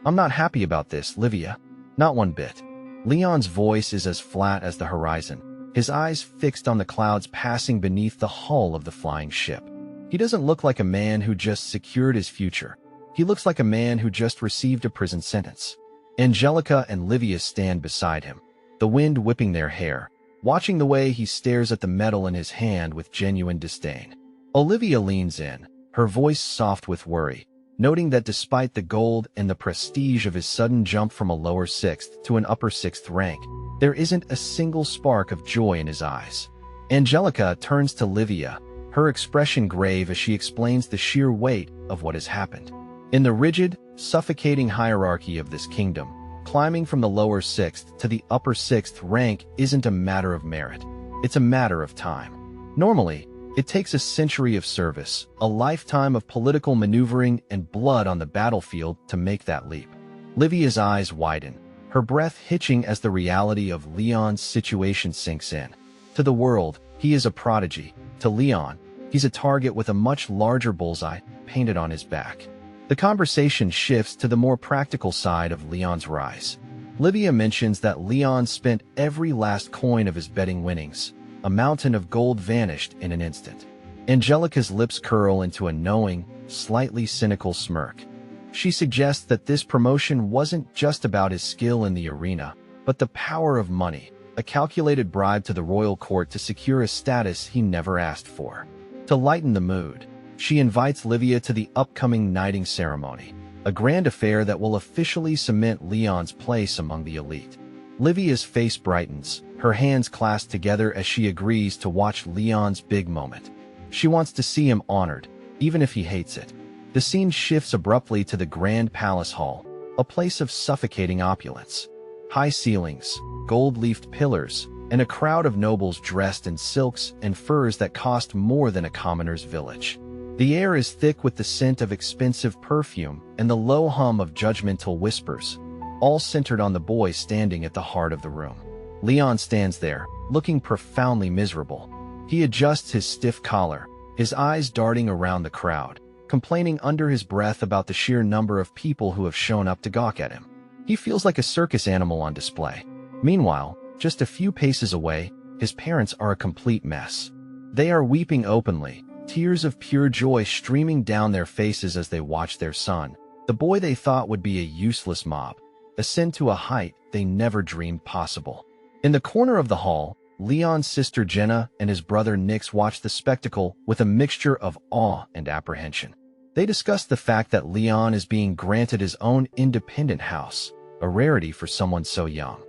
I'm not happy about this, Livia. Not one bit. Leon's voice is as flat as the horizon, his eyes fixed on the clouds passing beneath the hull of the flying ship. He doesn't look like a man who just secured his future. He looks like a man who just received a prison sentence. Angelica and Livia stand beside him, the wind whipping their hair, watching the way he stares at the metal in his hand with genuine disdain. Olivia leans in, her voice soft with worry, noting that despite the gold and the prestige of his sudden jump from a lower 6th to an upper 6th rank, there isn't a single spark of joy in his eyes. Angelica turns to Livia, her expression grave as she explains the sheer weight of what has happened. In the rigid, suffocating hierarchy of this kingdom, climbing from the lower 6th to the upper 6th rank isn't a matter of merit. It's a matter of time. Normally, it takes a century of service, a lifetime of political maneuvering and blood on the battlefield to make that leap. Livia's eyes widen, her breath hitching as the reality of Leon's situation sinks in. To the world, he is a prodigy. To Leon, he's a target with a much larger bullseye painted on his back. The conversation shifts to the more practical side of Leon's rise. Livia mentions that Leon spent every last coin of his betting winnings. A mountain of gold vanished in an instant. Angelica's lips curl into a knowing, slightly cynical smirk. She suggests that this promotion wasn't just about his skill in the arena, but the power of money, a calculated bribe to the royal court to secure a status he never asked for. To lighten the mood, she invites Livia to the upcoming knighting ceremony, a grand affair that will officially cement Leon's place among the elite. Livia's face brightens, her hands clasped together as she agrees to watch Leon's big moment. She wants to see him honored, even if he hates it. The scene shifts abruptly to the grand palace hall, a place of suffocating opulence. High ceilings, gold-leafed pillars, and a crowd of nobles dressed in silks and furs that cost more than a commoner's village. The air is thick with the scent of expensive perfume and the low hum of judgmental whispers, all centered on the boy standing at the heart of the room. Leon stands there, looking profoundly miserable. He adjusts his stiff collar, his eyes darting around the crowd, complaining under his breath about the sheer number of people who have shown up to gawk at him. He feels like a circus animal on display. Meanwhile, just a few paces away, his parents are a complete mess. They are weeping openly, tears of pure joy streaming down their faces as they watch their son, the boy they thought would be a useless mob, ascend to a height they never dreamed possible. In the corner of the hall, Leon's sister Jenna and his brother Nix watch the spectacle with a mixture of awe and apprehension. They discuss the fact that Leon is being granted his own independent house, a rarity for someone so young.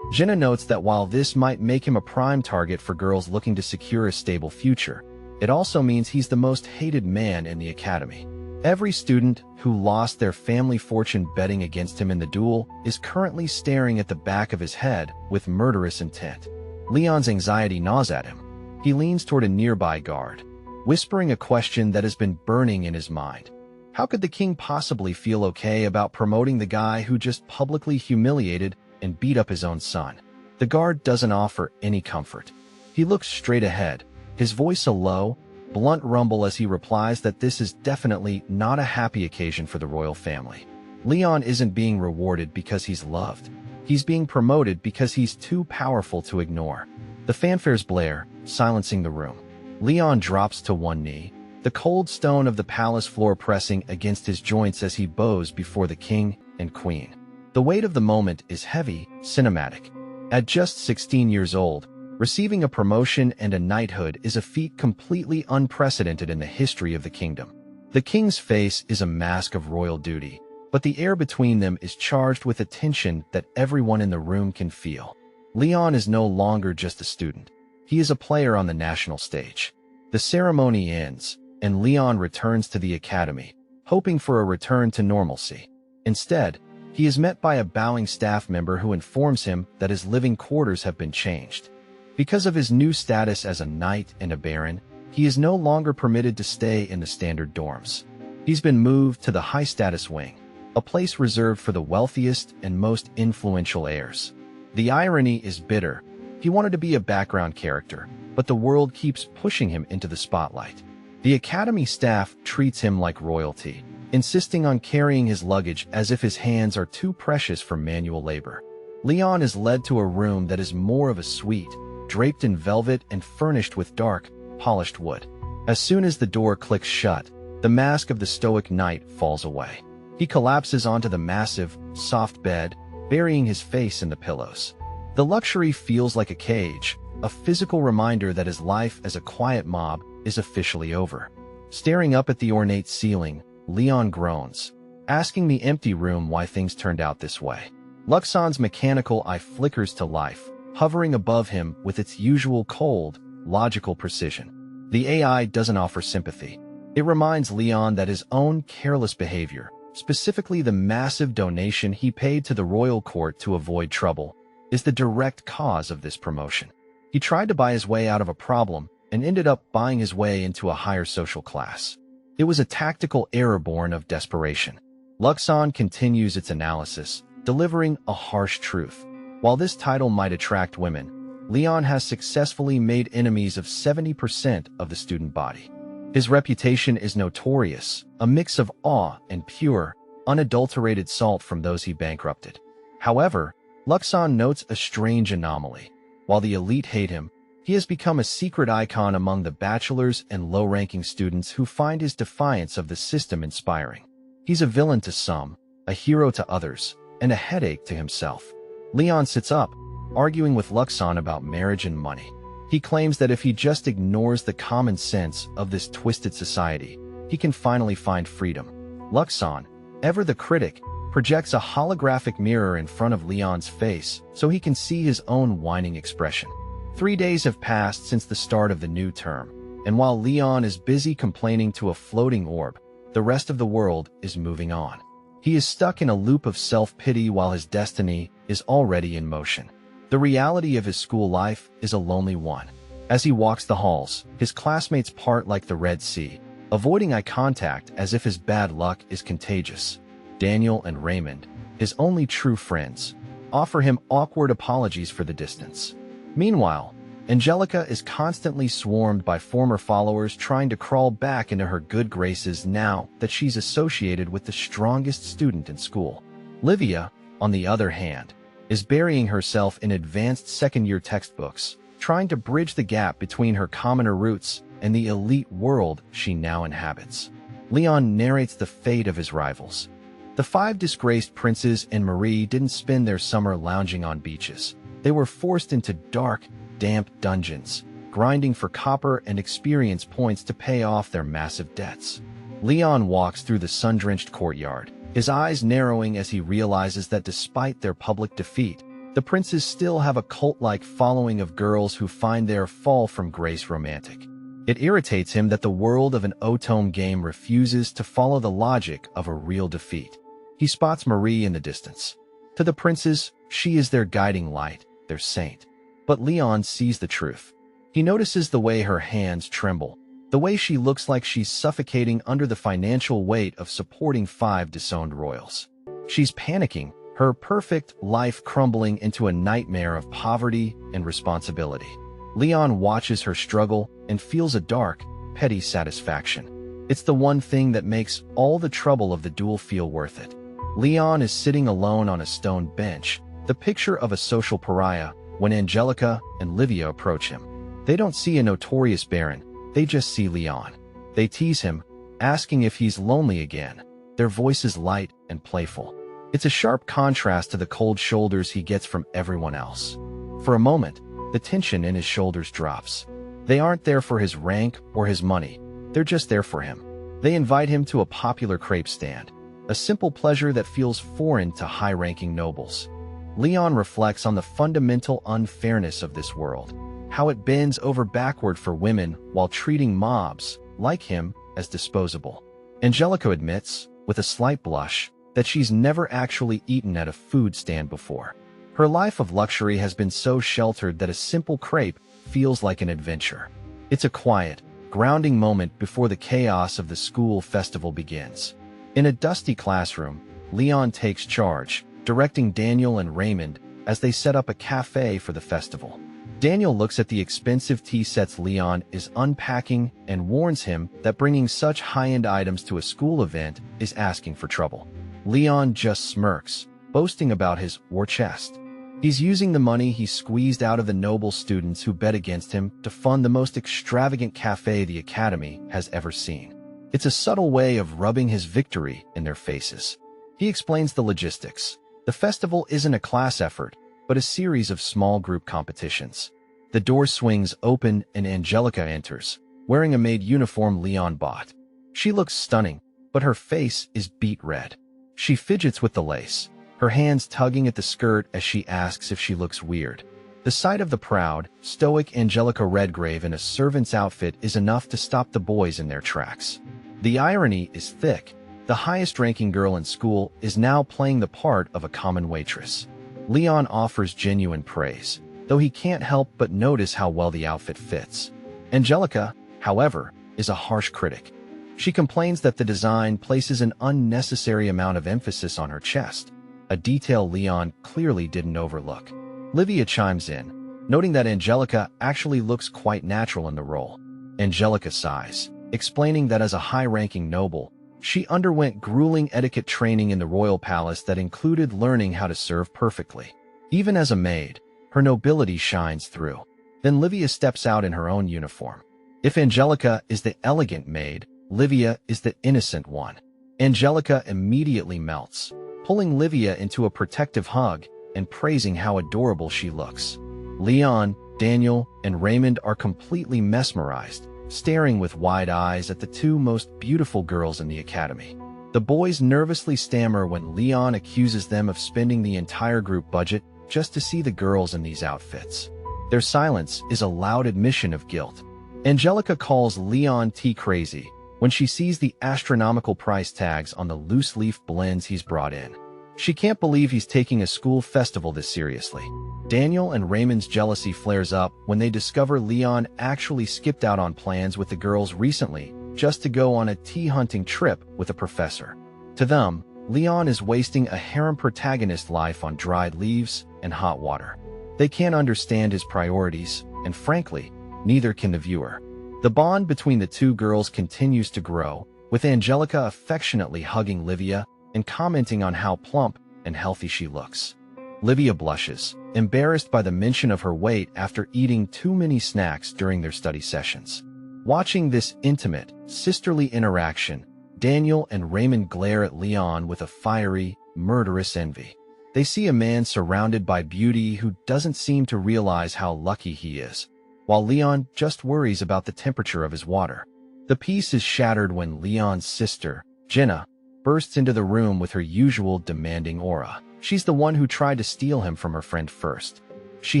Jenna notes that while this might make him a prime target for girls looking to secure a stable future, it also means he's the most hated man in the academy. Every student who lost their family fortune betting against him in the duel is currently staring at the back of his head with murderous intent. Leon's anxiety gnaws at him. He leans toward a nearby guard, whispering a question that has been burning in his mind. How could the king possibly feel okay about promoting the guy who just publicly humiliated and beat up his own son? The guard doesn't offer any comfort. He looks straight ahead, his voice a low, blunt rumble as he replies that this is definitely not a happy occasion for the royal family. Leon isn't being rewarded because he's loved. He's being promoted because he's too powerful to ignore. The fanfares blare, silencing the room. Leon drops to one knee, the cold stone of the palace floor pressing against his joints as he bows before the king and queen. The weight of the moment is heavy, cinematic. At just 16 years old, receiving a promotion and a knighthood is a feat completely unprecedented in the history of the kingdom. The king's face is a mask of royal duty, but the air between them is charged with a tension that everyone in the room can feel. Leon is no longer just a student. He is a player on the national stage. The ceremony ends, and Leon returns to the academy, hoping for a return to normalcy. Instead, he is met by a bowing staff member who informs him that his living quarters have been changed. Because of his new status as a knight and a baron, he is no longer permitted to stay in the standard dorms. He's been moved to the high-status wing, a place reserved for the wealthiest and most influential heirs. The irony is bitter. He wanted to be a background character, but the world keeps pushing him into the spotlight. The academy staff treats him like royalty, insisting on carrying his luggage as if his hands are too precious for manual labor. Leon is led to a room that is more of a suite, draped in velvet and furnished with dark, polished wood. As soon as the door clicks shut, the mask of the stoic knight falls away. He collapses onto the massive, soft bed, burying his face in the pillows. The luxury feels like a cage, a physical reminder that his life as a quiet mob is officially over. Staring up at the ornate ceiling, Leon groans, asking the empty room why things turned out this way. Luxon's mechanical eye flickers to life, hovering above him with its usual cold, logical precision. The AI doesn't offer sympathy. It reminds Leon that his own careless behavior, specifically the massive donation he paid to the royal court to avoid trouble, is the direct cause of this promotion. He tried to buy his way out of a problem and ended up buying his way into a higher social class. It was a tactical error born of desperation. Luxon continues its analysis, delivering a harsh truth. While this title might attract women, Leon has successfully made enemies of 70% of the student body. His reputation is notorious, a mix of awe and pure, unadulterated salt from those he bankrupted. However, Luxon notes a strange anomaly. While the elite hate him, he has become a secret icon among the bachelors and low-ranking students who find his defiance of the system inspiring. He's a villain to some, a hero to others, and a headache to himself. Leon sits up, arguing with Luxon about marriage and money. He claims that if he just ignores the common sense of this twisted society, he can finally find freedom. Luxon, ever the critic, projects a holographic mirror in front of Leon's face so he can see his own whining expression. 3 days have passed since the start of the new term, and while Leon is busy complaining to a floating orb, the rest of the world is moving on. He is stuck in a loop of self-pity while his destiny is already in motion. The reality of his school life is a lonely one. As he walks the halls, his classmates part like the Red Sea, avoiding eye contact as if his bad luck is contagious. Daniel and Raymond, his only true friends, offer him awkward apologies for the distance. Meanwhile, Angelica is constantly swarmed by former followers trying to crawl back into her good graces now that she's associated with the strongest student in school. Livia, on the other hand, is burying herself in advanced second-year textbooks, trying to bridge the gap between her commoner roots and the elite world she now inhabits. Leon narrates the fate of his rivals. The 5 disgraced princes and Marie didn't spend their summer lounging on beaches. They were forced into dark, damp dungeons, grinding for copper and experience points to pay off their massive debts. Leon walks through the sun-drenched courtyard, his eyes narrowing as he realizes that despite their public defeat, the princes still have a cult-like following of girls who find their fall from grace romantic. It irritates him that the world of an Otome game refuses to follow the logic of a real defeat. He spots Marie in the distance. To the princes, she is their guiding light, their saint. But Leon sees the truth. He notices the way her hands tremble, the way she looks like she's suffocating under the financial weight of supporting 5 disowned royals. She's panicking, her perfect life crumbling into a nightmare of poverty and responsibility. Leon watches her struggle and feels a dark, petty satisfaction. It's the one thing that makes all the trouble of the duel feel worth it. Leon is sitting alone on a stone bench, the picture of a social pariah, when Angelica and Livia approach him. They don't see a notorious baron, they just see Leon. They tease him, asking if he's lonely again, their voices light and playful. It's a sharp contrast to the cold shoulders he gets from everyone else. For a moment, the tension in his shoulders drops. They aren't there for his rank or his money, they're just there for him. They invite him to a popular crepe stand, a simple pleasure that feels foreign to high-ranking nobles. Leon reflects on the fundamental unfairness of this world, how it bends over backward for women while treating mobs, like him, as disposable. Angelica admits, with a slight blush, that she's never actually eaten at a food stand before. Her life of luxury has been so sheltered that a simple crepe feels like an adventure. It's a quiet, grounding moment before the chaos of the school festival begins. In a dusty classroom, Leon takes charge, directing Daniel and Raymond as they set up a cafe for the festival. Daniel looks at the expensive tea sets Leon is unpacking and warns him that bringing such high-end items to a school event is asking for trouble. Leon just smirks, boasting about his war chest. He's using the money he squeezed out of the noble students who bet against him to fund the most extravagant cafe the Academy has ever seen. It's a subtle way of rubbing his victory in their faces. He explains the logistics. The festival isn't a class effort, but a series of small group competitions. The door swings open and Angelica enters, wearing a maid uniform Leon bought. She looks stunning, but her face is beet red. She fidgets with the lace, her hands tugging at the skirt as she asks if she looks weird. The sight of the proud, stoic Angelica Redgrave in a servant's outfit is enough to stop the boys in their tracks. The irony is thick. The highest-ranking girl in school is now playing the part of a common waitress. Leon offers genuine praise, though he can't help but notice how well the outfit fits. Angelica, however, is a harsh critic. She complains that the design places an unnecessary amount of emphasis on her chest, a detail Leon clearly didn't overlook. Livia chimes in, noting that Angelica actually looks quite natural in the role. Angelica sighs, explaining that as a high-ranking noble, she underwent grueling etiquette training in the royal palace that included learning how to serve perfectly. Even as a maid, her nobility shines through. Then Livia steps out in her own uniform. If Angelica is the elegant maid, Livia is the innocent one. Angelica immediately melts, pulling Livia into a protective hug and praising how adorable she looks. Leon, Daniel, and Raymond are completely mesmerized, staring with wide eyes at the two most beautiful girls in the academy. The boys nervously stammer when Leon accuses them of spending the entire group budget just to see the girls in these outfits. Their silence is a loud admission of guilt. Angelica calls Leon tea crazy when she sees the astronomical price tags on the loose-leaf blends he's brought in. She can't believe he's taking a school festival this seriously. Daniel and Raymond's jealousy flares up when they discover Leon actually skipped out on plans with the girls recently just to go on a tea hunting trip with a professor. To them, Leon is wasting a harem protagonist life on dried leaves and hot water. They can't understand his priorities, and frankly, neither can the viewer. The bond between the two girls continues to grow, with Angelica affectionately hugging Livia and commenting on how plump and healthy she looks. Livia blushes, embarrassed by the mention of her weight after eating too many snacks during their study sessions. Watching this intimate, sisterly interaction, Daniel and Raymond glare at Leon with a fiery, murderous envy. They see a man surrounded by beauty who doesn't seem to realize how lucky he is, while Leon just worries about the temperature of his water. The peace is shattered when Leon's sister, Jenna, bursts into the room with her usual demanding aura. She's the one who tried to steal him from her friend first. She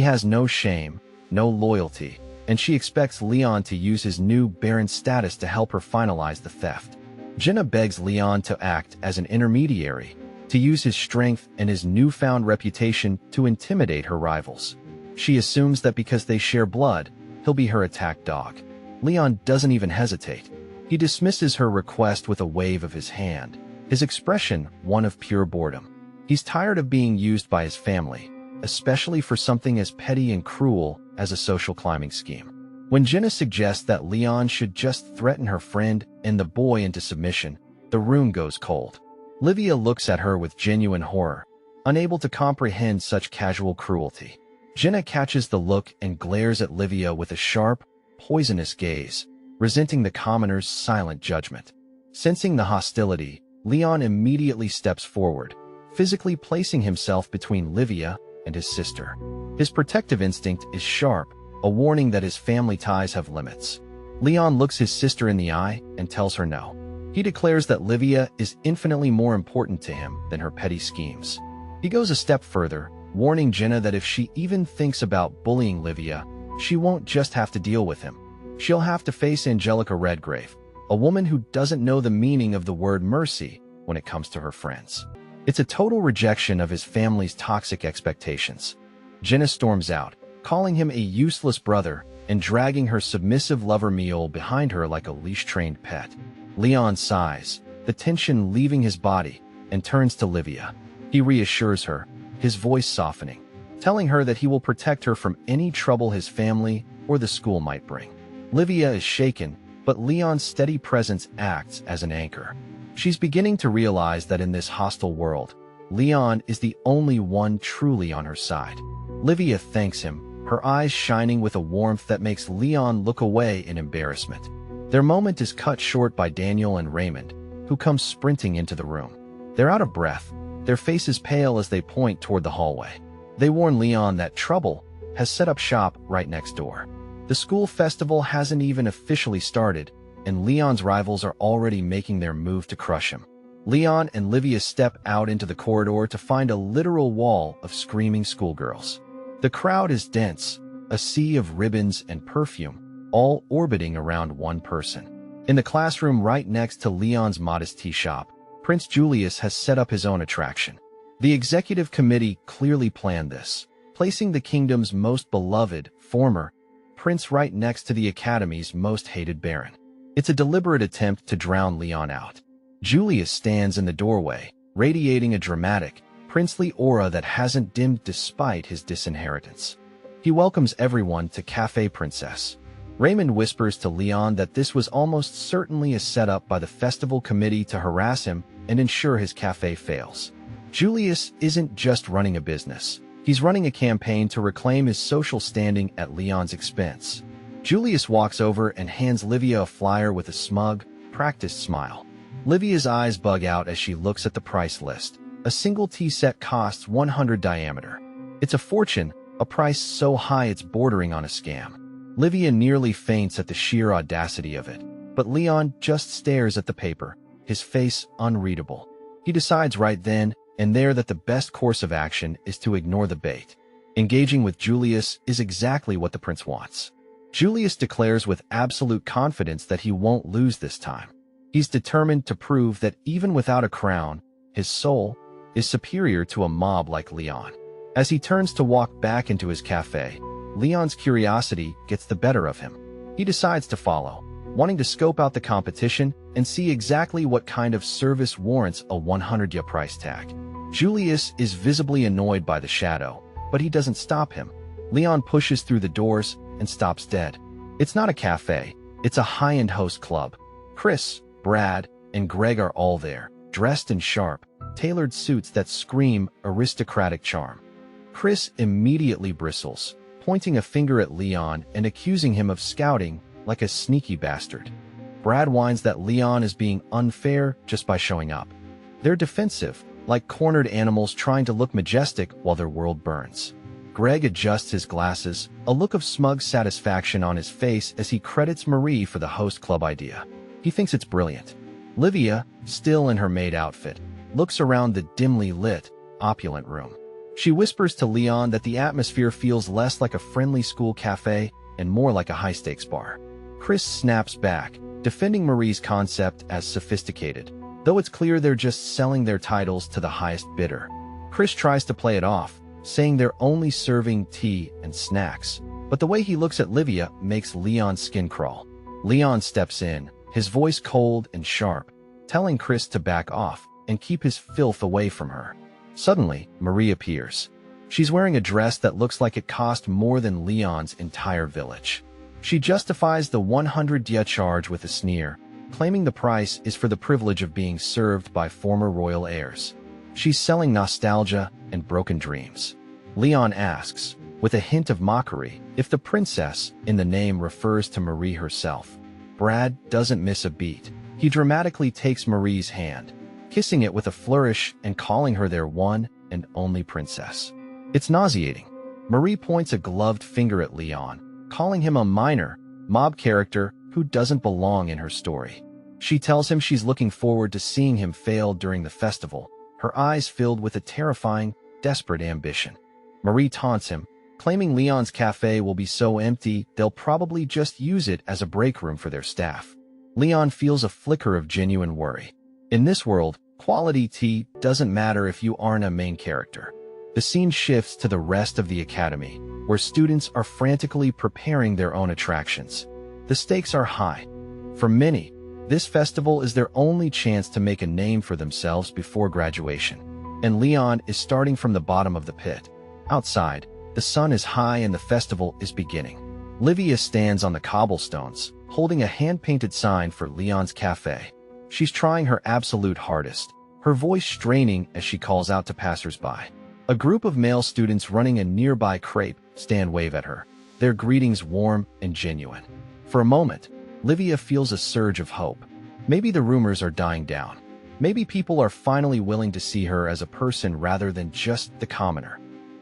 has no shame, no loyalty, and she expects Leon to use his new Baron status to help her finalize the theft. Jenna begs Leon to act as an intermediary, to use his strength and his newfound reputation to intimidate her rivals. She assumes that because they share blood, he'll be her attack dog. Leon doesn't even hesitate. He dismisses her request with a wave of his hand, his expression one of pure boredom. He's tired of being used by his family, especially for something as petty and cruel as a social climbing scheme. When Jenna suggests that Leon should just threaten her friend and the boy into submission, the room goes cold. Livia looks at her with genuine horror, unable to comprehend such casual cruelty. Jenna catches the look and glares at Livia with a sharp, poisonous gaze, resenting the commoner's silent judgment. Sensing the hostility, Leon immediately steps forward, physically placing himself between Livia and his sister. His protective instinct is sharp, a warning that his family ties have limits. Leon looks his sister in the eye and tells her no. He declares that Livia is infinitely more important to him than her petty schemes. He goes a step further, warning Jenna that if she even thinks about bullying Livia, she won't just have to deal with him. She'll have to face Angelica Redgrave, a woman who doesn't know the meaning of the word mercy when it comes to her friends. It's a total rejection of his family's toxic expectations. Jenna storms out, calling him a useless brother and dragging her submissive lover Mule behind her like a leash-trained pet. Leon sighs, the tension leaving his body, and turns to Livia. He reassures her, his voice softening. telling her that he will protect her from any trouble his family or the school might bring. Livia is shaken, but Leon's steady presence acts as an anchor. She's beginning to realize that in this hostile world, Leon is the only one truly on her side. Livia thanks him, her eyes shining with a warmth that makes Leon look away in embarrassment. Their moment is cut short by Daniel and Raymond, who come sprinting into the room. They're out of breath, their faces pale as they point toward the hallway. They warn Leon that trouble has set up shop right next door. The school festival hasn't even officially started, and Leon's rivals are already making their move to crush him. Leon and Livia step out into the corridor to find a literal wall of screaming schoolgirls. The crowd is dense, a sea of ribbons and perfume, all orbiting around one person. In the classroom right next to Leon's modest tea shop, Prince Julius has set up his own attraction. The executive committee clearly planned this, placing the kingdom's most beloved, former, prince right next to the academy's most hated baron. It's a deliberate attempt to drown Leon out. Julius stands in the doorway, radiating a dramatic, princely aura that hasn't dimmed despite his disinheritance. He welcomes everyone to Cafe Princess. Raymond whispers to Leon that this was almost certainly a setup by the festival committee to harass him and ensure his cafe fails. Julius isn't just running a business. He's running a campaign to reclaim his social standing at Leon's expense. Julius walks over and hands Livia a flyer with a smug, practiced smile. Livia's eyes bug out as she looks at the price list. A single tea set costs 100 diameter. It's a fortune, a price so high it's bordering on a scam. Livia nearly faints at the sheer audacity of it, but Leon just stares at the paper, his face unreadable. He decides right then and there that the best course of action is to ignore the bait. Engaging with Julius is exactly what the prince wants. Julius declares with absolute confidence that he won't lose this time. He's determined to prove that even without a crown, his soul is superior to a mob like Leon. As he turns to walk back into his cafe, Leon's curiosity gets the better of him. He decides to follow, wanting to scope out the competition and see exactly what kind of service warrants a 100 ya price tag. Julius is visibly annoyed by the shadow, but he doesn't stop him. Leon pushes through the doors and stops dead. It's not a cafe, it's a high-end host club. Chris, Brad, and Greg are all there, dressed in sharp, tailored suits that scream aristocratic charm. Chris immediately bristles, pointing a finger at Leon and accusing him of scouting like a sneaky bastard. Brad whines that Leon is being unfair just by showing up. They're defensive, like cornered animals trying to look majestic while their world burns. Greg adjusts his glasses, a look of smug satisfaction on his face as he credits Marie for the host club idea. He thinks it's brilliant. Livia, still in her maid outfit, looks around the dimly lit, opulent room. She whispers to Leon that the atmosphere feels less like a friendly school cafe and more like a high-stakes bar. Chris snaps back, defending Marie's concept as sophisticated, though it's clear they're just selling their titles to the highest bidder. Chris tries to play it off, saying they're only serving tea and snacks, but the way he looks at Livia makes Leon's skin crawl. Leon steps in, his voice cold and sharp, telling Chris to back off and keep his filth away from her. Suddenly, Marie appears. She's wearing a dress that looks like it cost more than Leon's entire village. She justifies the 100 dia charge with a sneer, claiming the price is for the privilege of being served by former royal heirs. She's selling nostalgia and broken dreams. Leon asks, with a hint of mockery, if the princess in the name refers to Marie herself. Brad doesn't miss a beat. He dramatically takes Marie's hand, kissing it with a flourish and calling her their one and only princess. It's nauseating. Marie points a gloved finger at Leon, calling him a minor, mob character who doesn't belong in her story. She tells him she's looking forward to seeing him fail during the festival, her eyes filled with a terrifying, desperate ambition. Marie taunts him, claiming Leon's cafe will be so empty they'll probably just use it as a break room for their staff. Leon feels a flicker of genuine worry. In this world, quality tea doesn't matter if you aren't a main character. The scene shifts to the rest of the academy, where students are frantically preparing their own attractions. The stakes are high. For many, this festival is their only chance to make a name for themselves before graduation. And Leon is starting from the bottom of the pit. Outside, The sun is high and the festival is beginning. Livia stands on the cobblestones, holding a hand-painted sign for Leon's Cafe. She's trying her absolute hardest, her voice straining as she calls out to passers-by. A group of male students running a nearby crepe stand wave at her, their greetings warm and genuine. For a moment, Livia feels a surge of hope. Maybe the rumors are dying down. Maybe people are finally willing to see her as a person rather than just the commoner.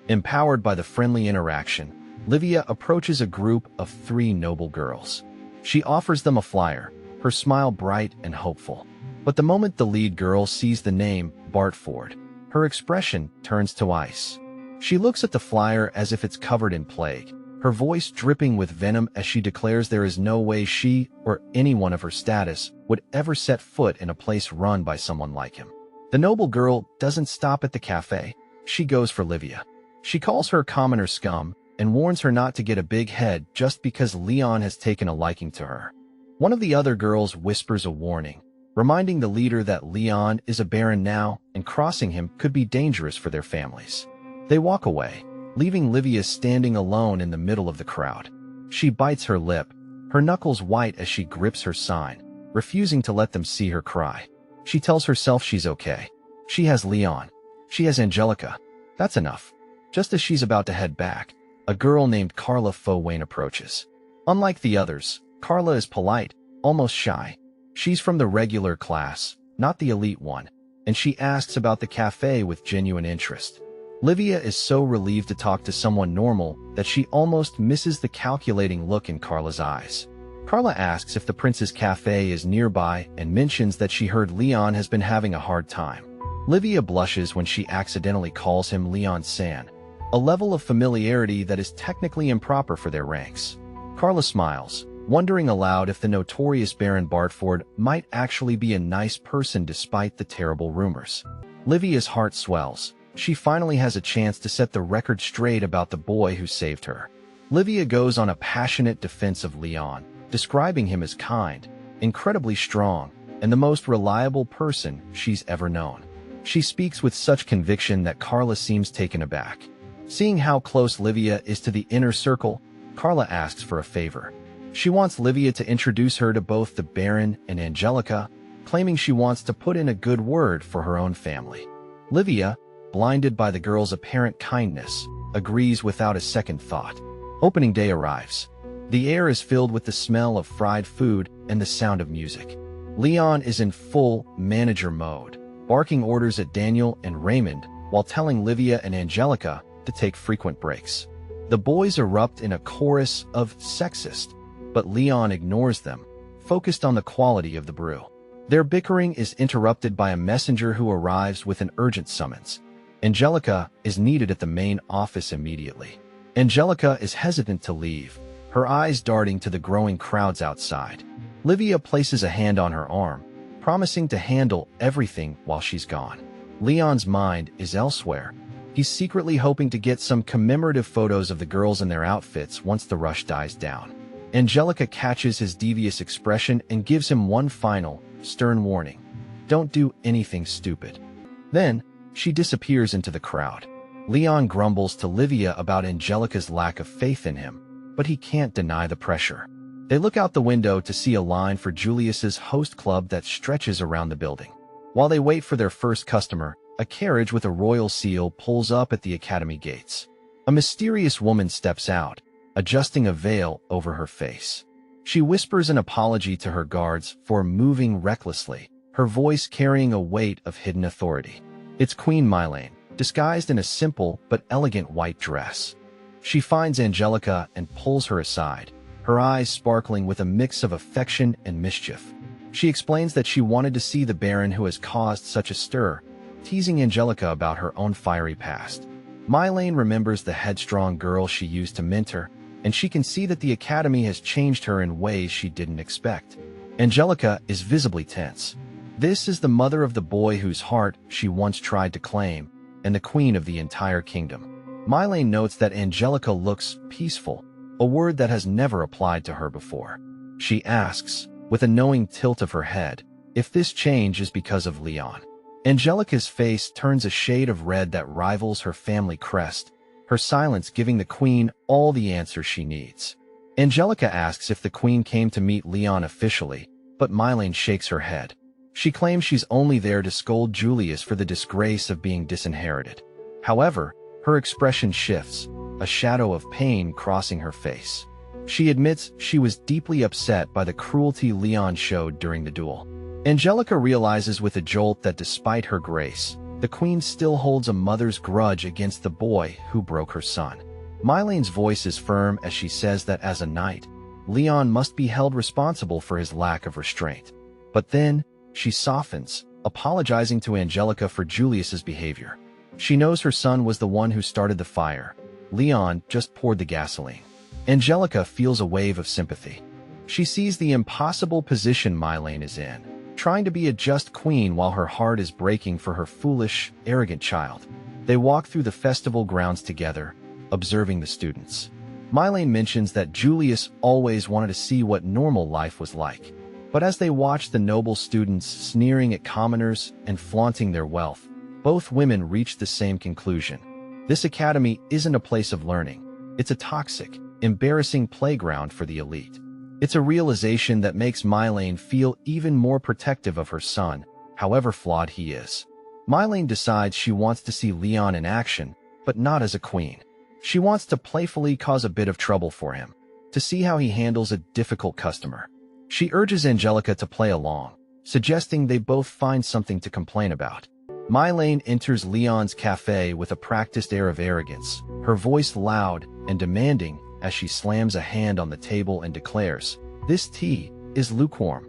Empowered by the friendly interaction, Livia approaches a group of 3 noble girls. She offers them a flyer, her smile bright and hopeful. But the moment the lead girl sees the name Bartford, her expression turns to ice. She looks at the flyer as if it's covered in plague, her voice dripping with venom as she declares there is no way she or anyone of her status would ever set foot in a place run by someone like him. The noble girl doesn't stop at the cafe. She goes for Livia. She calls her commoner scum and warns her not to get a big head just because Leon has taken a liking to her. One of the other girls whispers a warning, reminding the leader that Leon is a baron now and crossing him could be dangerous for their families. They walk away, leaving Livia standing alone in the middle of the crowd. She bites her lip, her knuckles white as she grips her sign, refusing to let them see her cry. She tells herself she's okay. She has Leon. She has Angelica. That's enough. Just as she's about to head back, a girl named Carla Fowain approaches. Unlike the others, Carla is polite, almost shy. She's from the regular class, not the elite one, and she asks about the cafe with genuine interest. Livia is so relieved to talk to someone normal that she almost misses the calculating look in Carla's eyes. Carla asks if the Prince's Cafe is nearby and mentions that she heard Leon has been having a hard time. Livia blushes when she accidentally calls him Leon San, a level of familiarity that is technically improper for their ranks. Carla smiles, wondering aloud if the notorious Baron Bartford might actually be a nice person despite the terrible rumors. Livia's heart swells. She finally has a chance to set the record straight about the boy who saved her. Livia goes on a passionate defense of Leon, describing him as kind, incredibly strong, and the most reliable person she's ever known. She speaks with such conviction that Carla seems taken aback. Seeing how close Livia is to the inner circle, Carla asks for a favor. She wants Livia to introduce her to both the Baron and Angelica, claiming she wants to put in a good word for her own family. Livia, blinded by the girl's apparent kindness, agrees without a second thought. Opening day arrives. The air is filled with the smell of fried food and the sound of music. Leon is in full manager mode, barking orders at Daniel and Raymond while telling Livia and Angelica to take frequent breaks. The boys erupt in a chorus of sexist, but Leon ignores them, focused on the quality of the brew. Their bickering is interrupted by a messenger who arrives with an urgent summons. Angelica is needed at the main office immediately. Angelica is hesitant to leave, her eyes darting to the growing crowds outside. Livia places a hand on her arm, promising to handle everything while she's gone. Leon's mind is elsewhere. He's secretly hoping to get some commemorative photos of the girls in their outfits once the rush dies down. Angelica catches his devious expression and gives him one final, stern warning. Don't do anything stupid. Then, she disappears into the crowd. Leon grumbles to Livia about Angelica's lack of faith in him, but he can't deny the pressure. They look out the window to see a line for Julius's host club that stretches around the building. While they wait for their first customer, a carriage with a royal seal pulls up at the academy gates. A mysterious woman steps out, adjusting a veil over her face. She whispers an apology to her guards for moving recklessly, her voice carrying a weight of hidden authority. It's Queen Mylane, disguised in a simple but elegant white dress. She finds Angelica and pulls her aside, her eyes sparkling with a mix of affection and mischief. She explains that she wanted to see the Baron who has caused such a stir, teasing Angelica about her own fiery past. Mylane remembers the headstrong girl she used to mentor, and she can see that the Academy has changed her in ways she didn't expect. Angelica is visibly tense. This is the mother of the boy whose heart she once tried to claim, and the queen of the entire kingdom. Mylane notes that Angelica looks peaceful, a word that has never applied to her before. She asks, with a knowing tilt of her head, if this change is because of Leon. Angelica's face turns a shade of red that rivals her family crest, her silence giving the queen all the answers she needs. Angelica asks if the queen came to meet Leon officially, but Mylene shakes her head. She claims she's only there to scold Julius for the disgrace of being disinherited. However, her expression shifts, a shadow of pain crossing her face. She admits she was deeply upset by the cruelty Leon showed during the duel. Angelica realizes with a jolt that despite her grace, the queen still holds a mother's grudge against the boy who broke her son. Mylene's voice is firm as she says that as a knight, Leon must be held responsible for his lack of restraint. But then, she softens, apologizing to Angelica for Julius's behavior. She knows her son was the one who started the fire. Leon just poured the gasoline. Angelica feels a wave of sympathy. She sees the impossible position Mylene is in, trying to be a just queen while her heart is breaking for her foolish, arrogant child. They walk through the festival grounds together, observing the students. Mylene mentions that Julius always wanted to see what normal life was like. But as they watch the noble students sneering at commoners and flaunting their wealth, both women reach the same conclusion. This academy isn't a place of learning. It's a toxic, embarrassing playground for the elite. It's a realization that makes Mylene feel even more protective of her son, however flawed he is. Mylene decides she wants to see Leon in action, but not as a queen. She wants to playfully cause a bit of trouble for him, to see how he handles a difficult customer. She urges Angelica to play along, suggesting they both find something to complain about. Mylene enters Leon's cafe with a practiced air of arrogance, her voice loud and demanding as she slams a hand on the table and declares, "This tea is lukewarm."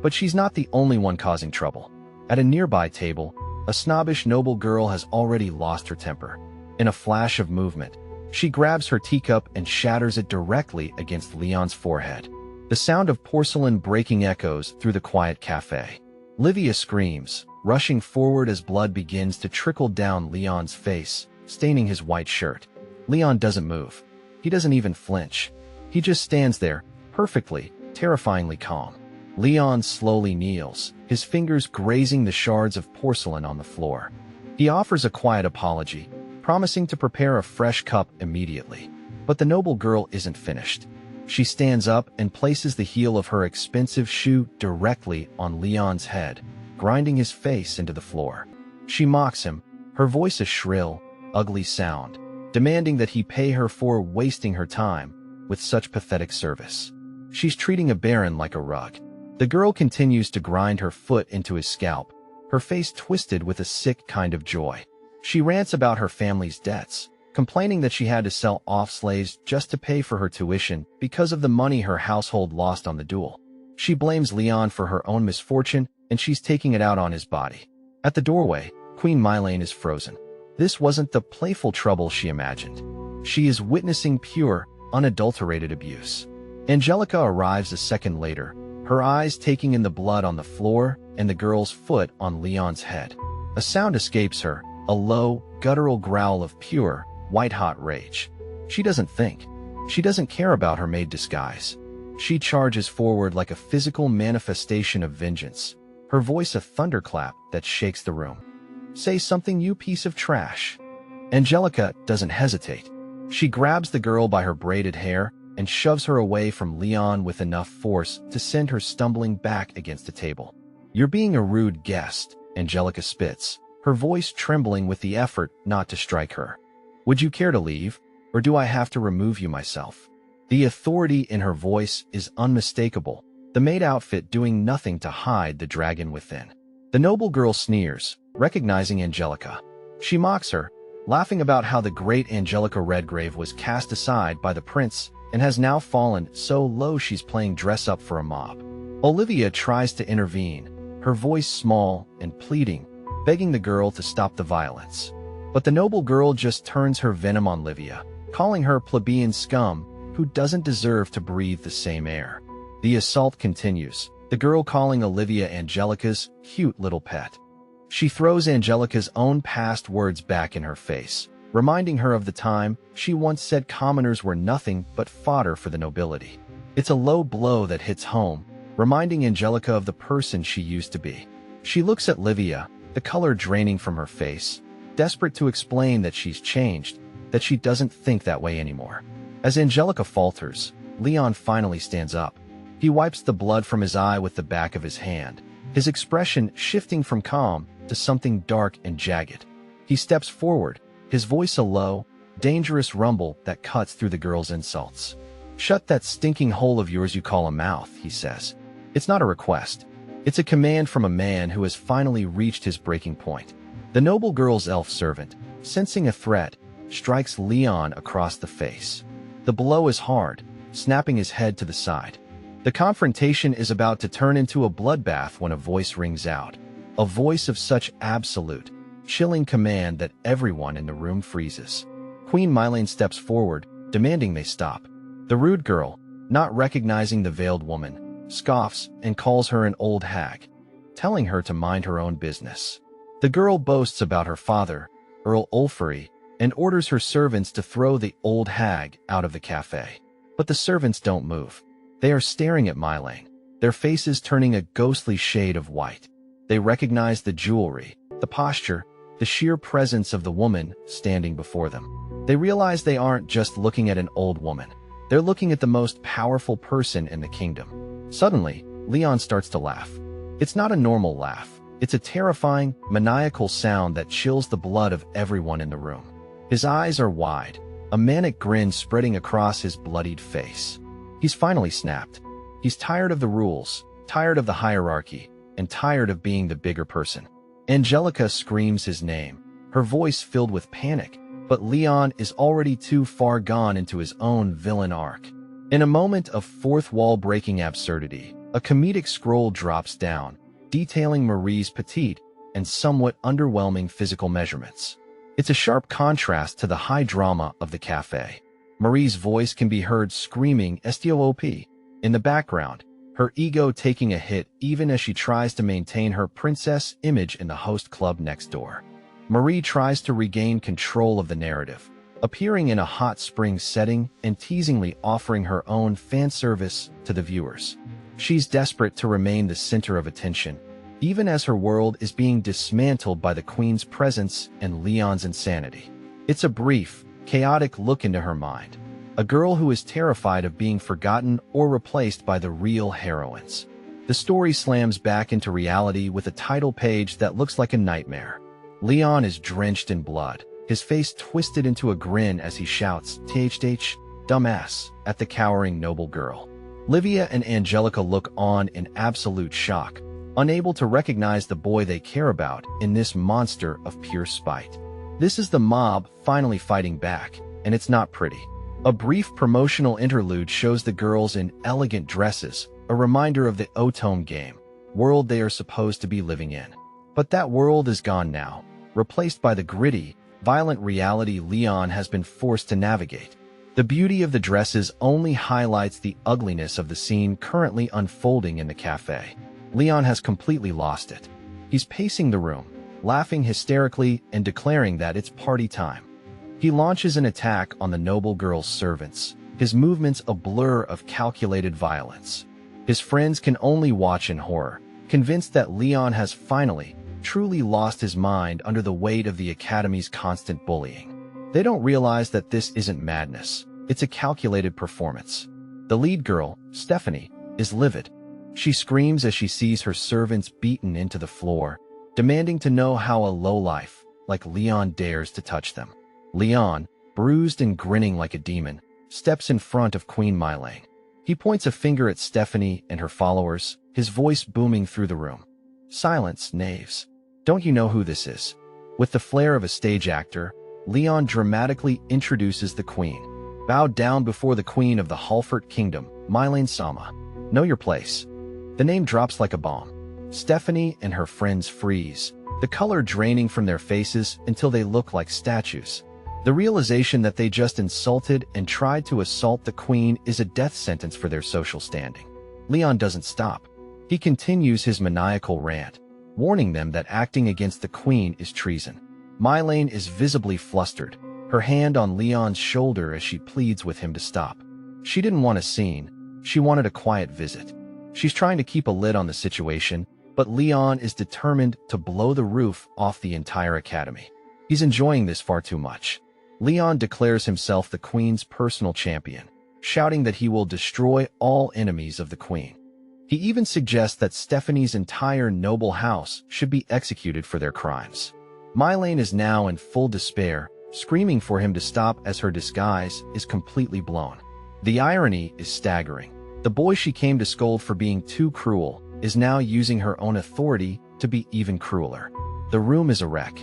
But she's not the only one causing trouble. At a nearby table, a snobbish noble girl has already lost her temper. In a flash of movement, she grabs her teacup and shatters it directly against Leon's forehead. The sound of porcelain breaking echoes through the quiet cafe. Livia screams, rushing forward as blood begins to trickle down Leon's face, staining his white shirt. Leon doesn't move. He doesn't even flinch. He just stands there, perfectly, terrifyingly calm. Leon slowly kneels, his fingers grazing the shards of porcelain on the floor. He offers a quiet apology, promising to prepare a fresh cup immediately. But the noble girl isn't finished. She stands up and places the heel of her expensive shoe directly on Leon's head, grinding his face into the floor. She mocks him, her voice a shrill, ugly sound, demanding that he pay her for wasting her time with such pathetic service. She's treating a baron like a rug. The girl continues to grind her foot into his scalp, her face twisted with a sick kind of joy. She rants about her family's debts, complaining that she had to sell off slaves just to pay for her tuition because of the money her household lost on the duel. She blames Leon for her own misfortune, and she's taking it out on his body. At the doorway, Queen Mylene is frozen. This wasn't the playful trouble she imagined. She is witnessing pure, unadulterated abuse. Angelica arrives a second later, her eyes taking in the blood on the floor and the girl's foot on Leon's head. A sound escapes her, a low, guttural growl of pure, white-hot rage. She doesn't think. She doesn't care about her maid disguise. She charges forward like a physical manifestation of vengeance, her voice a thunderclap that shakes the room. "Say something, you piece of trash." Angelica doesn't hesitate. She grabs the girl by her braided hair and shoves her away from Leon with enough force to send her stumbling back against the table. "You're being a rude guest," Angelica spits, her voice trembling with the effort not to strike her. "Would you care to leave, or do I have to remove you myself?" The authority in her voice is unmistakable, the maid outfit doing nothing to hide the dragon within. The noble girl sneers, recognizing Angelica. She mocks her, laughing about how the great Angelica Redgrave was cast aside by the prince and has now fallen so low she's playing dress-up for a mob. Olivia tries to intervene, her voice small and pleading, begging the girl to stop the violence. But the noble girl just turns her venom on Livia, calling her plebeian scum who doesn't deserve to breathe the same air. The assault continues, the girl calling Olivia Angelica's cute little pet. She throws Angelica's own past words back in her face, reminding her of the time she once said commoners were nothing but fodder for the nobility. It's a low blow that hits home, reminding Angelica of the person she used to be. She looks at Livia, the color draining from her face, desperate to explain that she's changed, that she doesn't think that way anymore. As Angelica falters, Leon finally stands up. He wipes the blood from his eye with the back of his hand, his expression shifting from calm to something dark and jagged. He steps forward, his voice a low, dangerous rumble that cuts through the girl's insults. "Shut that stinking hole of yours you call a mouth," he says. It's not a request. It's a command from a man who has finally reached his breaking point. The noble girl's elf servant, sensing a threat, strikes Leon across the face. The blow is hard, snapping his head to the side. The confrontation is about to turn into a bloodbath when a voice rings out. A voice of such absolute, chilling command that everyone in the room freezes. Queen Mylene steps forward, demanding they stop. The rude girl, not recognizing the veiled woman, scoffs and calls her an old hag, telling her to mind her own business. The girl boasts about her father, Earl Ulfari, and orders her servants to throw the old hag out of the cafe. But the servants don't move. They are staring at Mylene, their faces turning a ghostly shade of white. They recognize the jewelry, the posture, the sheer presence of the woman standing before them. They realize they aren't just looking at an old woman. They're looking at the most powerful person in the kingdom. Suddenly, Leon starts to laugh. It's not a normal laugh. It's a terrifying, maniacal sound that chills the blood of everyone in the room. His eyes are wide, a manic grin spreading across his bloodied face. He's finally snapped. He's tired of the rules, tired of the hierarchy, and tired of being the bigger person. Angelica screams his name, her voice filled with panic, but Leon is already too far gone into his own villain arc. In a moment of fourth-wall-breaking absurdity, a comedic scroll drops down, detailing Marie's petite and somewhat underwhelming physical measurements. It's a sharp contrast to the high drama of the cafe. Marie's voice can be heard screaming "STOP" in the background, her ego taking a hit even as she tries to maintain her princess image in the host club next door. Marie tries to regain control of the narrative, appearing in a hot spring setting and teasingly offering her own fan service to the viewers. She's desperate to remain the center of attention, even as her world is being dismantled by the Queen's presence and Leon's insanity. It's a brief, chaotic look into her mind, a girl who is terrified of being forgotten or replaced by the real heroines. The story slams back into reality with a title page that looks like a nightmare. Leon is drenched in blood, his face twisted into a grin as he shouts, "THH, dumbass," at the cowering noble girl. Livia and Angelica look on in absolute shock, unable to recognize the boy they care about in this monster of pure spite. This is the mob finally fighting back, and it's not pretty. A brief promotional interlude shows the girls in elegant dresses, a reminder of the Otome game world they are supposed to be living in. But that world is gone now, replaced by the gritty, violent reality Leon has been forced to navigate. The beauty of the dresses only highlights the ugliness of the scene currently unfolding in the cafe. Leon has completely lost it. He's pacing the room, laughing hysterically and declaring that it's party time. He launches an attack on the noble girl's servants, his movements a blur of calculated violence. His friends can only watch in horror, convinced that Leon has finally, truly lost his mind under the weight of the Academy's constant bullying. They don't realize that this isn't madness, it's a calculated performance. The lead girl, Stephanie, is livid. She screams as she sees her servants beaten into the floor, demanding to know how a lowlife like Leon dares to touch them. Leon, bruised and grinning like a demon, steps in front of Queen Mylene. He points a finger at Stephanie and her followers, his voice booming through the room. "Silence, knaves. Don't you know who this is?" With the flair of a stage actor, Leon dramatically introduces the queen. "Bow down before the queen of the Halfort Kingdom, Mylene Sama. Know your place." The name drops like a bomb. Stephanie and her friends freeze, the color draining from their faces until they look like statues. The realization that they just insulted and tried to assault the queen is a death sentence for their social standing. Leon doesn't stop. He continues his maniacal rant, warning them that acting against the queen is treason. Mylene is visibly flustered, her hand on Leon's shoulder as she pleads with him to stop. She didn't want a scene, she wanted a quiet visit. She's trying to keep a lid on the situation, but Leon is determined to blow the roof off the entire academy. He's enjoying this far too much. Leon declares himself the queen's personal champion, shouting that he will destroy all enemies of the queen. He even suggests that Stephanie's entire noble house should be executed for their crimes. Mylene is now in full despair, screaming for him to stop as her disguise is completely blown. The irony is staggering. The boy she came to scold for being too cruel is now using her own authority to be even crueler. The room is a wreck.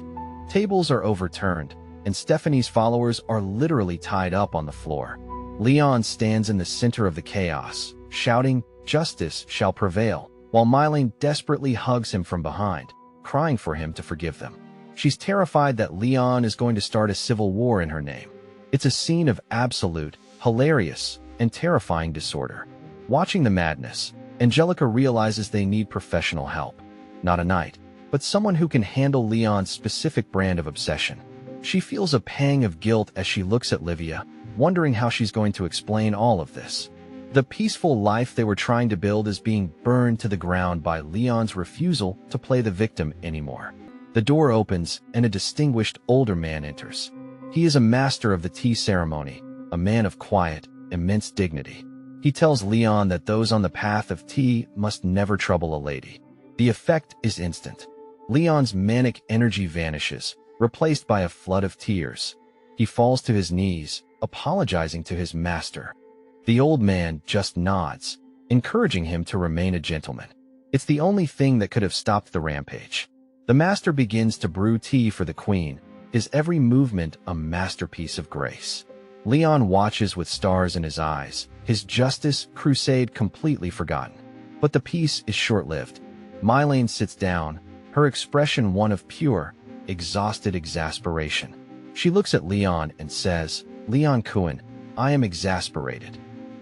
Tables are overturned, and Stephanie's followers are literally tied up on the floor. Leon stands in the center of the chaos, shouting, "Justice shall prevail," while Mylene desperately hugs him from behind, crying for him to forgive them. She's terrified that Leon is going to start a civil war in her name. It's a scene of absolute, hilarious, and terrifying disorder. Watching the madness, Angelica realizes they need professional help. Not a knight, but someone who can handle Leon's specific brand of obsession. She feels a pang of guilt as she looks at Livia, wondering how she's going to explain all of this. The peaceful life they were trying to build is being burned to the ground by Leon's refusal to play the victim anymore. The door opens and a distinguished older man enters. He is a master of the tea ceremony, a man of quiet, immense dignity. He tells Leon that those on the path of tea must never trouble a lady. The effect is instant. Leon's manic energy vanishes, replaced by a flood of tears. He falls to his knees, apologizing to his master. The old man just nods, encouraging him to remain a gentleman. It's the only thing that could have stopped the rampage. The master begins to brew tea for the queen, his every movement a masterpiece of grace. Leon watches with stars in his eyes, his justice crusade completely forgotten. But the peace is short-lived. Mylene sits down, her expression one of pure, exhausted exasperation. She looks at Leon and says, "Leon Kuhn, I am exasperated."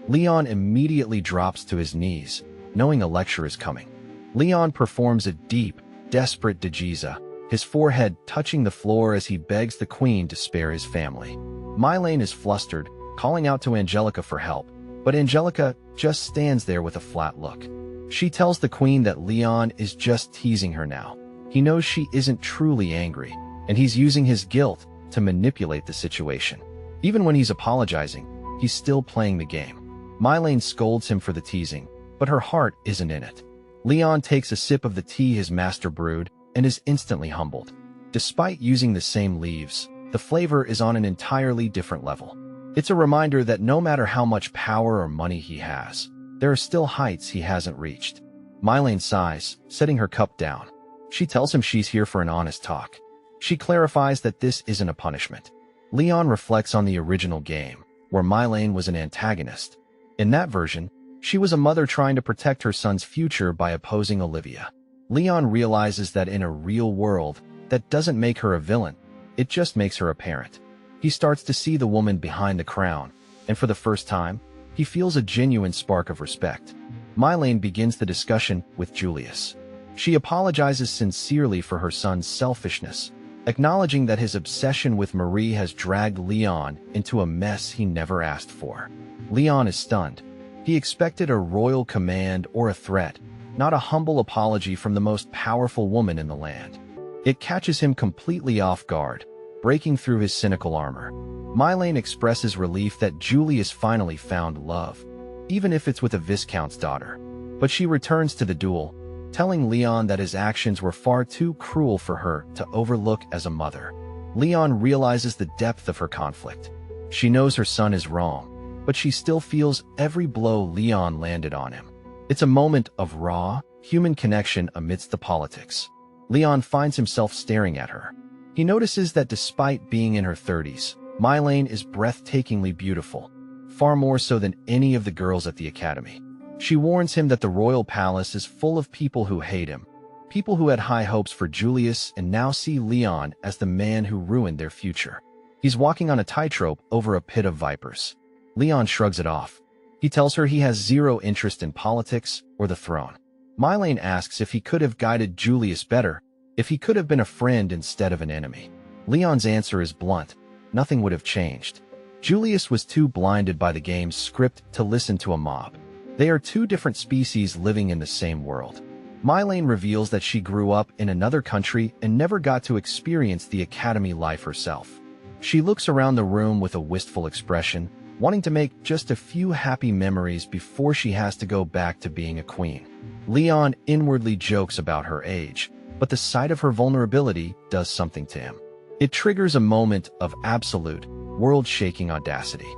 Leon immediately drops to his knees, knowing a lecture is coming. Leon performs a deep, desperate digiza, his forehead touching the floor as he begs the queen to spare his family. Mylene is flustered, calling out to Angelica for help, but Angelica just stands there with a flat look. She tells the queen that Leon is just teasing her now. He knows she isn't truly angry, and he's using his guilt to manipulate the situation. Even when he's apologizing, he's still playing the game. Mylene scolds him for the teasing, but her heart isn't in it. Leon takes a sip of the tea his master brewed and is instantly humbled. Despite using the same leaves, the flavor is on an entirely different level. It's a reminder that no matter how much power or money he has, there are still heights he hasn't reached. Mylene sighs, setting her cup down. She tells him she's here for an honest talk. She clarifies that this isn't a punishment. Leon reflects on the original game, where Mylene was an antagonist. In that version, she was a mother trying to protect her son's future by opposing Olivia. Leon realizes that in a real world, that doesn't make her a villain, it just makes her a parent. He starts to see the woman behind the crown, and for the first time, he feels a genuine spark of respect. Mylene begins the discussion with Julius. She apologizes sincerely for her son's selfishness, acknowledging that his obsession with Marie has dragged Leon into a mess he never asked for. Leon is stunned. He expected a royal command or a threat, not a humble apology from the most powerful woman in the land. It catches him completely off guard, breaking through his cynical armor. Mylene expresses relief that Julius finally found love, even if it's with a viscount's daughter. But she returns to the duel, telling Leon that his actions were far too cruel for her to overlook as a mother. Leon realizes the depth of her conflict. She knows her son is wrong, but she still feels every blow Leon landed on him. It's a moment of raw, human connection amidst the politics. Leon finds himself staring at her. He notices that despite being in her 30s, Mylene is breathtakingly beautiful, far more so than any of the girls at the academy. She warns him that the royal palace is full of people who hate him, people who had high hopes for Julius and now see Leon as the man who ruined their future. He's walking on a tightrope over a pit of vipers. Leon shrugs it off. He tells her he has zero interest in politics or the throne. Mylene asks if he could have guided Julius better, if he could have been a friend instead of an enemy. Leon's answer is blunt. Nothing would have changed. Julius was too blinded by the game's script to listen to a mob. They are two different species living in the same world. Mylene reveals that she grew up in another country and never got to experience the academy life herself. She looks around the room with a wistful expression, wanting to make just a few happy memories before she has to go back to being a queen. Leon inwardly jokes about her age, but the sight of her vulnerability does something to him. It triggers a moment of absolute, world-shaking audacity.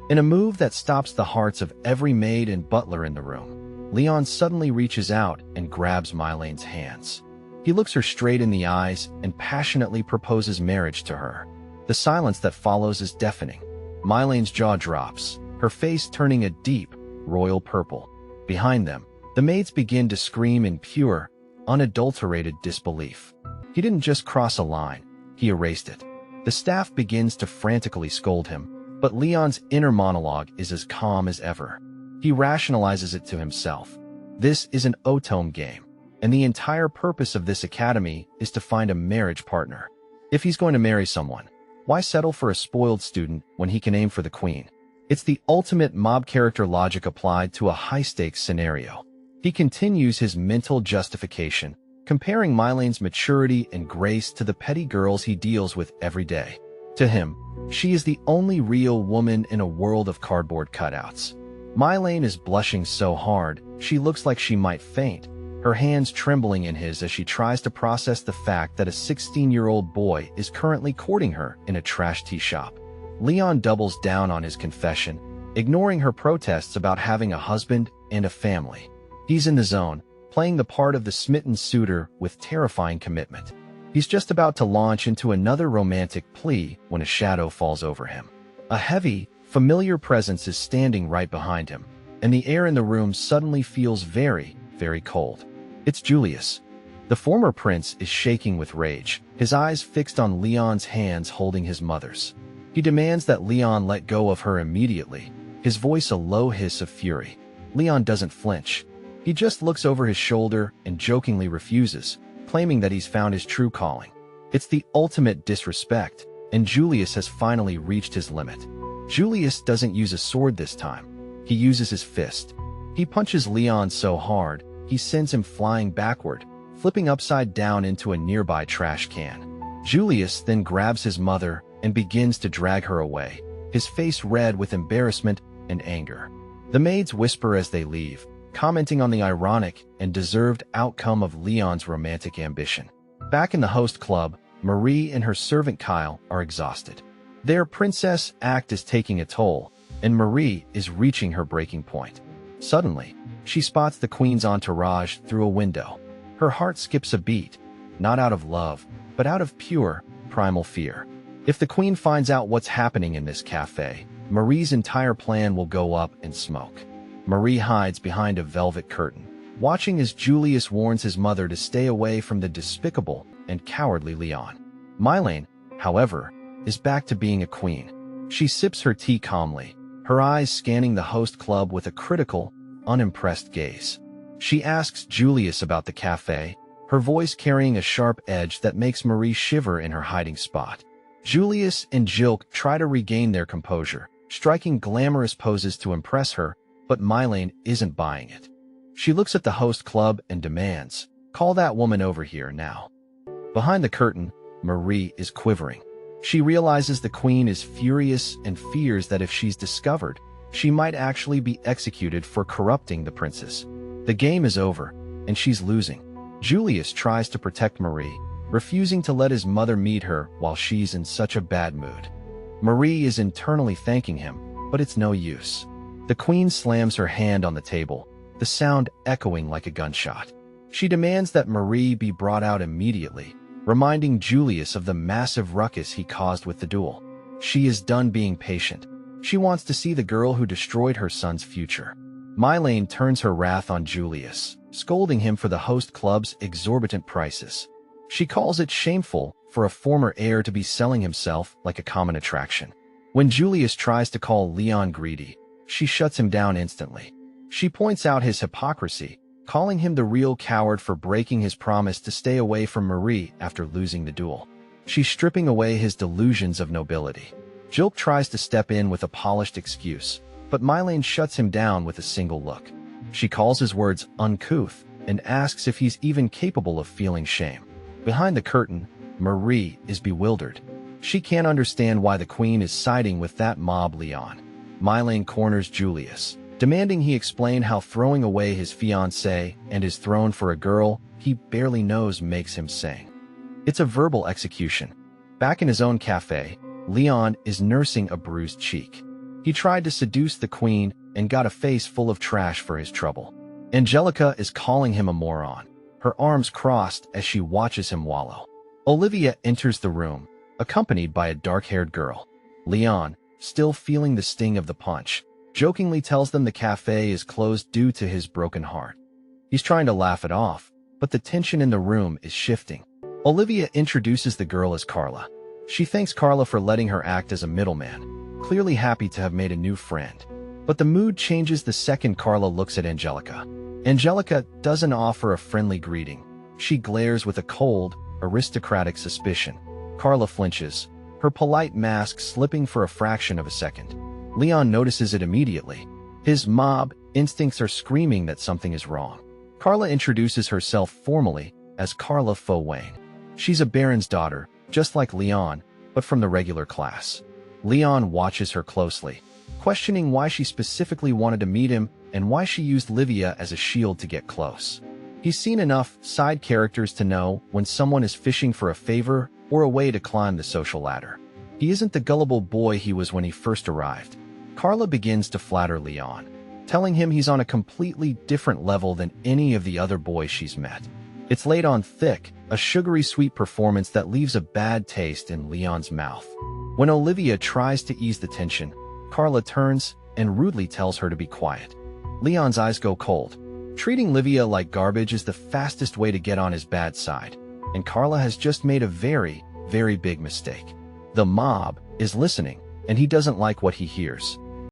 In a move that stops the hearts of every maid and butler in the room, Leon suddenly reaches out and grabs Mylane's hands. He looks her straight in the eyes and passionately proposes marriage to her. The silence that follows is deafening. Mylane's jaw drops, her face turning a deep, royal purple. Behind them, the maids begin to scream in pure, unadulterated disbelief. He didn't just cross a line, he erased it. The staff begins to frantically scold him, but Leon's inner monologue is as calm as ever. He rationalizes it to himself. This is an Otome game, and the entire purpose of this academy is to find a marriage partner. If he's going to marry someone, why settle for a spoiled student when he can aim for the queen? It's the ultimate mob character logic applied to a high-stakes scenario. He continues his mental justification, comparing Mylane's maturity and grace to the petty girls he deals with every day. To him, she is the only real woman in a world of cardboard cutouts. Mylane is blushing so hard, she looks like she might faint, her hands trembling in his as she tries to process the fact that a 16-year-old boy is currently courting her in a trash tea shop. Leon doubles down on his confession, ignoring her protests about having a husband and a family. He's in the zone, playing the part of the smitten suitor with terrifying commitment. He's just about to launch into another romantic plea when a shadow falls over him. A heavy, familiar presence is standing right behind him, and the air in the room suddenly feels very, very cold. It's Julius. The former prince is shaking with rage, his eyes fixed on Leon's hands holding his mother's. He demands that Leon let go of her immediately, his voice a low hiss of fury. Leon doesn't flinch. He just looks over his shoulder and jokingly refuses, claiming that he's found his true calling. It's the ultimate disrespect, and Julius has finally reached his limit. Julius doesn't use a sword this time. He uses his fist. He punches Leon so hard, he sends him flying backward, flipping upside down into a nearby trash can. Julius then grabs his mother and begins to drag her away, his face red with embarrassment and anger. The maids whisper as they leave, commenting on the ironic and deserved outcome of Leon's romantic ambition. Back in the host club, Marie and her servant Kyle are exhausted. Their princess act is taking a toll, and Marie is reaching her breaking point. Suddenly, she spots the queen's entourage through a window. Her heart skips a beat, not out of love, but out of pure, primal fear. If the queen finds out what's happening in this cafe, Marie's entire plan will go up in smoke. Marie hides behind a velvet curtain, watching as Julius warns his mother to stay away from the despicable and cowardly Leon. Mylane, however, is back to being a queen. She sips her tea calmly, her eyes scanning the host club with a critical, unimpressed gaze. She asks Julius about the cafe, her voice carrying a sharp edge that makes Marie shiver in her hiding spot. Julius and Jilk try to regain their composure, striking glamorous poses to impress her, but Mylane isn't buying it. She looks at the host club and demands, "Call that woman over here now." Behind the curtain, Marie is quivering. She realizes the queen is furious and fears that if she's discovered, she might actually be executed for corrupting the princess. The game is over, and she's losing. Julius tries to protect Marie, refusing to let his mother meet her while she's in such a bad mood. Marie is internally thanking him, but it's no use. The queen slams her hand on the table, the sound echoing like a gunshot. She demands that Marie be brought out immediately, reminding Julius of the massive ruckus he caused with the duel. She is done being patient. She wants to see the girl who destroyed her son's future. Mylane turns her wrath on Julius, scolding him for the host club's exorbitant prices. She calls it shameful for a former heir to be selling himself like a common attraction. When Julius tries to call Leon greedy, she shuts him down instantly. She points out his hypocrisy, calling him the real coward for breaking his promise to stay away from Marie after losing the duel. She's stripping away his delusions of nobility. Jilk tries to step in with a polished excuse, but Mylane shuts him down with a single look. She calls his words uncouth and asks if he's even capable of feeling shame. Behind the curtain, Marie is bewildered. She can't understand why the queen is siding with that mob Leon. Mylene corners Julius, demanding he explain how throwing away his fiancée and his throne for a girl he barely knows makes him sing. It's a verbal execution. Back in his own cafe, Leon is nursing a bruised cheek. He tried to seduce the queen and got a face full of trash for his trouble. Angelica is calling him a moron, her arms crossed as she watches him wallow. Olivia enters the room, accompanied by a dark-haired girl. Leon, still feeling the sting of the punch, jokingly tells them the cafe is closed due to his broken heart. He's trying to laugh it off, but the tension in the room is shifting. Olivia introduces the girl as Carla. She thanks Carla for letting her act as a middleman, clearly happy to have made a new friend. But the mood changes the second Carla looks at Angelica. Angelica doesn't offer a friendly greeting. She glares with a cold, aristocratic suspicion. Carla flinches, her polite mask slipping for a fraction of a second. Leon notices it immediately. His mob instincts are screaming that something is wrong. Carla introduces herself formally as Carla Fo Wayne. She's a baron's daughter, just like Leon, but from the regular class. Leon watches her closely, questioning why she specifically wanted to meet him and why she used Livia as a shield to get close. He's seen enough side characters to know when someone is fishing for a favor or a way to climb the social ladder. He isn't the gullible boy he was when he first arrived. Carla begins to flatter Leon, telling him he's on a completely different level than any of the other boys she's met. It's laid on thick, a sugary sweet performance that leaves a bad taste in Leon's mouth. When Olivia tries to ease the tension, Carla turns and rudely tells her to be quiet. Leon's eyes go cold. Treating Livia like garbage is the fastest way to get on his bad side, and Carla has just made a very, very big mistake. The mob is listening, and he doesn't like what he hears.